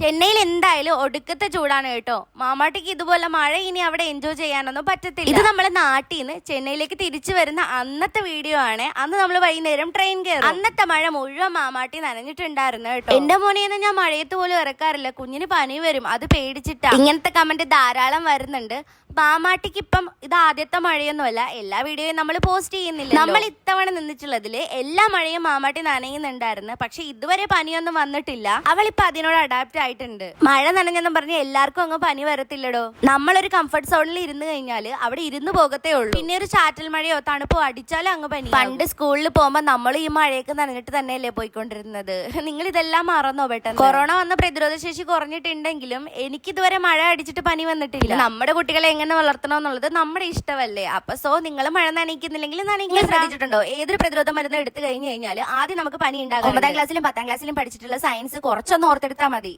ചെന്നൈയിൽ എന്തായാലും ഒടുക്കത്തെ ചൂടാണ് കേട്ടോ. മാമാട്ടിക്ക് ഇതുപോലെ മഴ ഇനി അവിടെ എൻജോയ് ചെയ്യാനൊന്നും പറ്റത്തില്ല. ഇത് നമ്മളെ നാട്ടിൽ നിന്ന് ചെന്നൈയിലേക്ക് തിരിച്ചു വരുന്ന അന്നത്തെ വീഡിയോ ആണ്. അന്ന് നമ്മൾ വൈകുന്നേരം ട്രെയിൻ കയറും. അന്നത്തെ മഴ മുഴുവൻ മാമാട്ടി നനഞ്ഞിട്ടുണ്ടായിരുന്നു കേട്ടോ. എന്റെ മോനെന്ന് ഞാൻ മഴയത്ത് പോലും ഇറക്കാറില്ല, കുഞ്ഞിന് പനി വരും, അത് പേടിച്ചിട്ടാ. ഇങ്ങനത്തെ കമന്റ് ധാരാളം വരുന്നുണ്ട്. മാമാട്ടിക്ക് ഇപ്പം ഇത് ആദ്യത്തെ മഴയൊന്നുമല്ല, എല്ലാ വീഡിയോയും നമ്മൾ പോസ്റ്റ് ചെയ്യുന്നില്ല. നമ്മൾ ഇത്തവണ നിന്നിട്ടുള്ളതില് എല്ലാ മഴയും മാമാട്ടി നനയുന്നുണ്ടായിരുന്നു, പക്ഷെ ഇതുവരെ പനിയൊന്നും വന്നിട്ടില്ല. അവളിപ്പോ അതിനോട് അഡാപ്റ്റ് ആയിട്ടുണ്ട്. മഴ നനഞ്ഞെന്നും പറഞ്ഞ് എല്ലാവർക്കും അങ്ങ് പനി വരത്തില്ലടോ. നമ്മളൊരു കംഫർട്ട് സോണിൽ ഇരുന്ന് കഴിഞ്ഞാല് അവിടെ ഇരുന്ന് പോകത്തേ ഉള്ളൂ. പിന്നെ ഒരു ചാറ്റൽ മഴയോ തണുപ്പോ അടിച്ചാലും അങ്ങ് പനി. പണ്ട് സ്കൂളിൽ പോകുമ്പോ നമ്മൾ ഈ മഴയൊക്കെ നനഞ്ഞിട്ട് തന്നെയല്ലേ പോയിക്കൊണ്ടിരുന്നത്. നിങ്ങൾ ഇതെല്ലാം മറന്നോ പെട്ടെന്ന്? കൊറോണ വന്ന പ്രതിരോധ ശേഷി കുറഞ്ഞിട്ടുണ്ടെങ്കിലും എനിക്കിതുവരെ മഴ അടിച്ചിട്ട് പനി വന്നിട്ടില്ല. നമ്മുടെ കുട്ടികളെ എങ്ങനെ വളർത്തണമെന്നുള്ളത് നമ്മുടെ ഇഷ്ടമല്ലേ. അപ്പൊ നിങ്ങൾ മഴ നനയ്ക്കുന്നില്ലെങ്കിൽ നനയ്ക്കാൻ ശ്രദ്ധിച്ചിട്ടുണ്ടോ? ഏതൊരു പ്രതിരോധ മരുന്ന് എടുത്തു കഴിഞ്ഞു കഴിഞ്ഞാൽ ആദ്യം നമുക്ക് പനി ഉണ്ടാകും. 9ാം ക്ലാസ്സിലും 10ാം ക്ലാസ്സിലും പഠിച്ചിട്ടുള്ള സയൻസ് കുറച്ചൊന്ന് ഓർത്തെടുത്താൽ മതി.